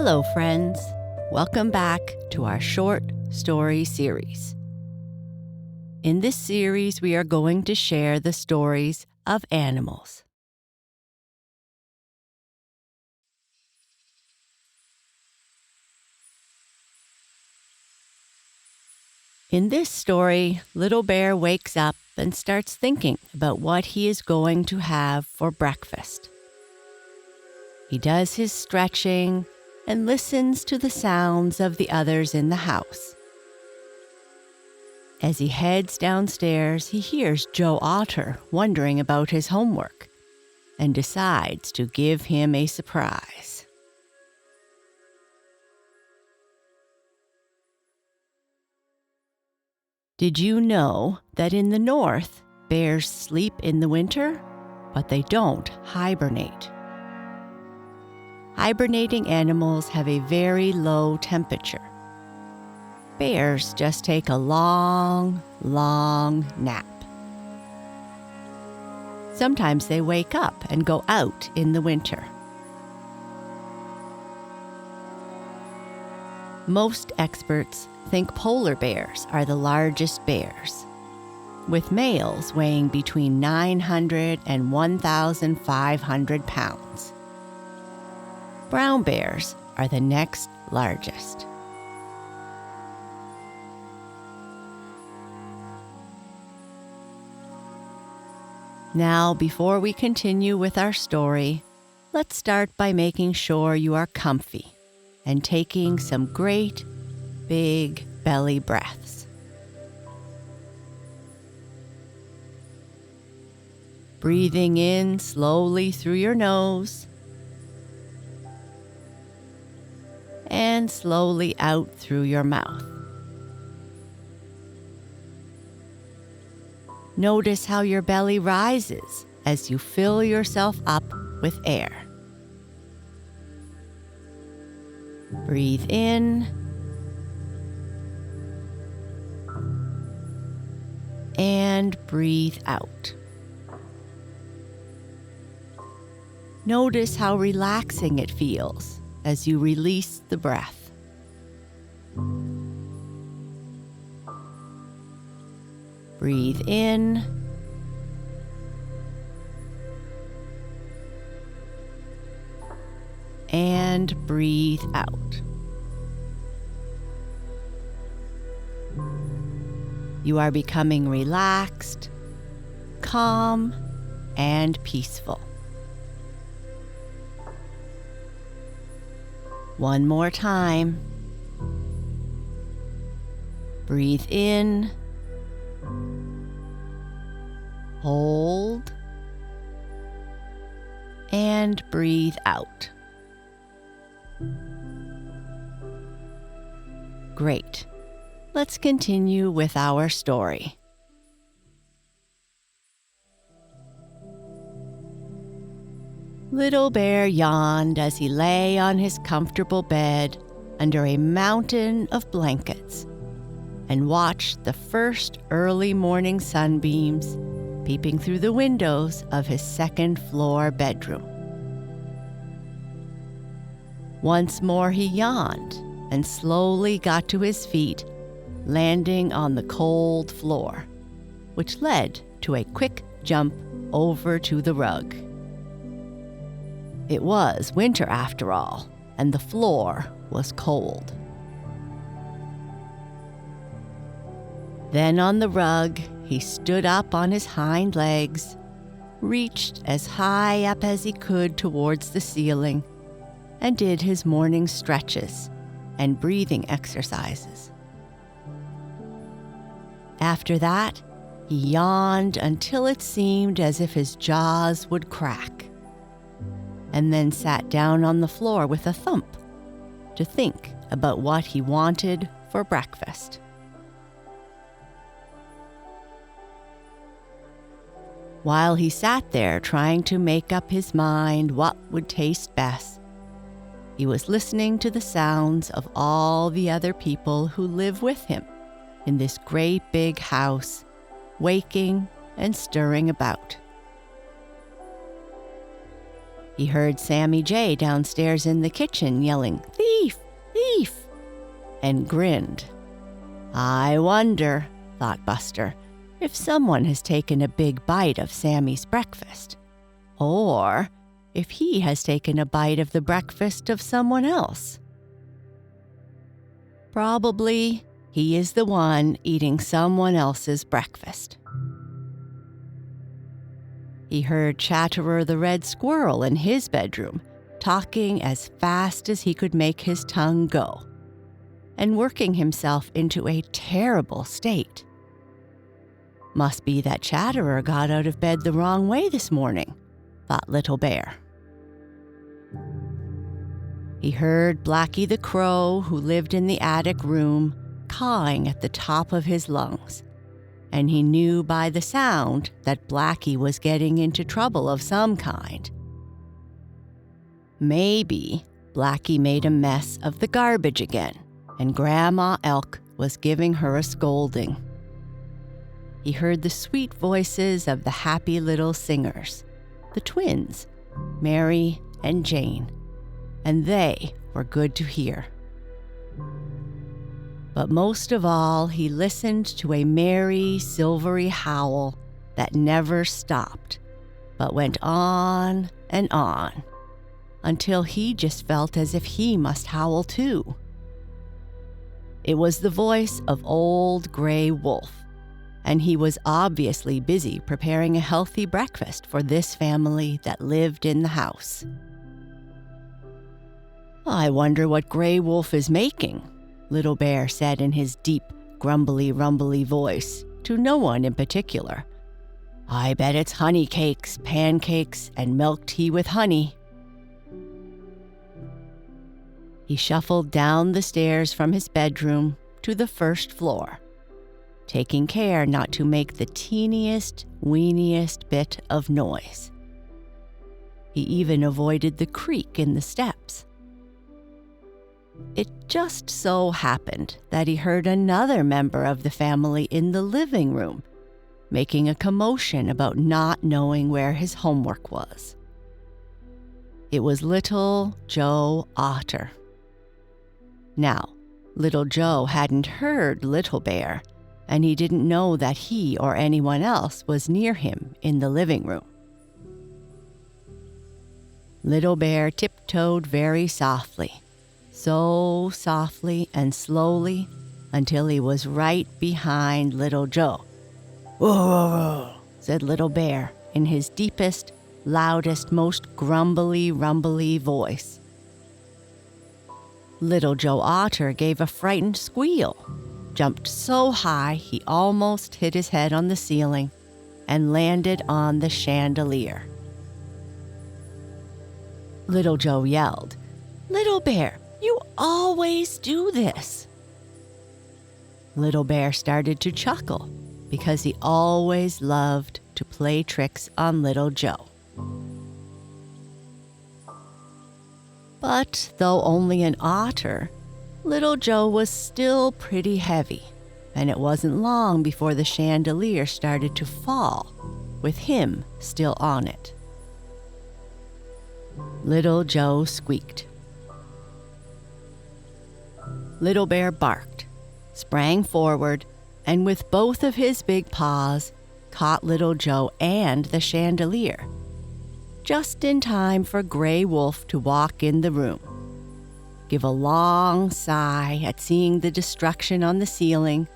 Hello, friends. Welcome back to our short story series. In this series, we are going to share the stories of animals. In this story, Little Bear wakes up and starts thinking about what he is going to have for breakfast. He does his stretching and listens to the sounds of the others in the house. As he heads downstairs, he hears Joe Otter wondering about his homework and decides to give him a surprise. Did you know that in the north, bears sleep in the winter, but they don't hibernate? Hibernating animals have a very low temperature. Bears just take a long, long nap. Sometimes they wake up and go out in the winter. Most experts think polar bears are the largest bears, with males weighing between 900 and 1,500 pounds. Brown bears are the next largest. Now, before we continue with our story, let's start by making sure you are comfy and taking some great, big belly breaths. Breathing in slowly through your nose and slowly out through your mouth. Notice how your belly rises as you fill yourself up with air. Breathe in and breathe out. Notice how relaxing it feels as you release the breath. Breathe in and breathe out. You are becoming relaxed, calm, and peaceful. One more time. Breathe in, hold, and breathe out. Great. Let's continue with our story. Little Bear yawned as he lay on his comfortable bed under a mountain of blankets and watched the first early morning sunbeams peeping through the windows of his second-floor bedroom. Once more he yawned and slowly got to his feet, landing on the cold floor, which led to a quick jump over to the rug. It was winter after all, and the floor was cold. Then on the rug, he stood up on his hind legs, reached as high up as he could towards the ceiling, and did his morning stretches and breathing exercises. After that, he yawned until it seemed as if his jaws would crack, and then sat down on the floor with a thump to think about what he wanted for breakfast. While he sat there trying to make up his mind what would taste best, he was listening to the sounds of all the other people who live with him in this great big house, waking and stirring about. He heard Sammy Jay downstairs in the kitchen yelling, "Thief! and grinned. "I wonder," thought Buster, "if someone has taken a big bite of Sammy's breakfast, or if he has taken a bite of the breakfast of someone else. Probably he is the one eating someone else's breakfast." He heard Chatterer the Red Squirrel in his bedroom, talking as fast as he could make his tongue go, and working himself into a terrible state. Must be that Chatterer got out of bed the wrong way this morning, thought Little Bear. He heard Blacky the Crow, who lived in the attic room, cawing at the top of his lungs, and he knew by the sound that Blacky was getting into trouble of some kind. Maybe Blacky made a mess of the garbage again, and Grandma Elk was giving her a scolding. He heard the sweet voices of the happy little singers, the twins, Mary and Jane, and they were good to hear. But most of all, he listened to a merry, silvery howl that never stopped, but went on and on, until he just felt as if he must howl too. It was the voice of Old Gray Wolf, and he was obviously busy preparing a healthy breakfast for this family that lived in the house. "I wonder what Gray Wolf is making," Little Bear said in his deep, grumbly-rumbly voice, to no one in particular. "I bet it's honey cakes, pancakes, and milk tea with honey." He shuffled down the stairs from his bedroom to the first floor, taking care not to make the teeniest, weeniest bit of noise. He even avoided the creak in the steps. It just so happened that he heard another member of the family in the living room making a commotion about not knowing where his homework was. It was Little Joe Otter. Now, Little Joe hadn't heard Little Bear, and he didn't know that he or anyone else was near him in the living room. Little Bear tiptoed very softly, so softly and slowly until he was right behind Little Joe. "Whoa," said Little Bear in his deepest, loudest, most grumbly-rumbly voice. Little Joe Otter gave a frightened squeal, jumped so high he almost hit his head on the ceiling, and landed on the chandelier. Little Joe yelled, "Little Bear, you always do this." Little Bear started to chuckle because he always loved to play tricks on Little Joe. But though only an otter, Little Joe was still pretty heavy, and it wasn't long before the chandelier started to fall, with him still on it. Little Joe squeaked. Little Bear barked, sprang forward, and with both of his big paws, caught Little Joe and the chandelier, just in time for Gray Wolf to walk in the room, give a long sigh at seeing the destruction on the ceiling,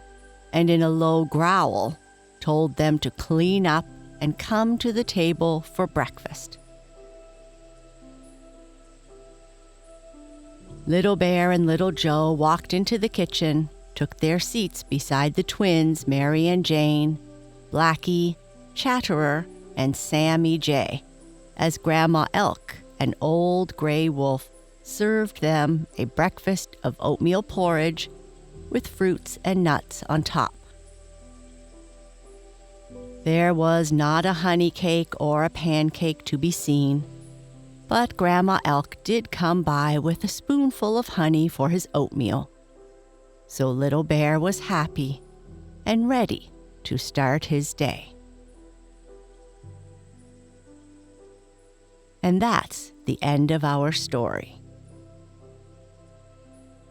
and in a low growl, told them to clean up and come to the table for breakfast. Little Bear and Little Joe walked into the kitchen, took their seats beside the twins, Mary and Jane, Blacky, Chatterer, and Sammy Jay, as Grandma Elk and Old Gray Wolf served them a breakfast of oatmeal porridge with fruits and nuts on top. There was not a honey cake or a pancake to be seen, but Grandma Elk did come by with a spoonful of honey for his oatmeal. So Little Bear was happy and ready to start his day. And that's the end of our story.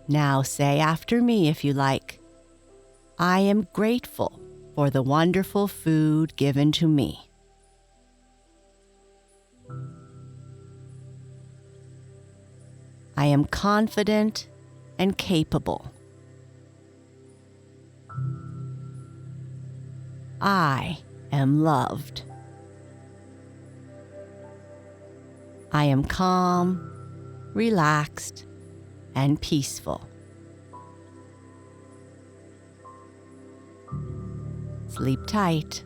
Now say after me if you like. I am grateful for the wonderful food given to me. I am confident and capable. I am loved. I am calm, relaxed, and peaceful. Sleep tight.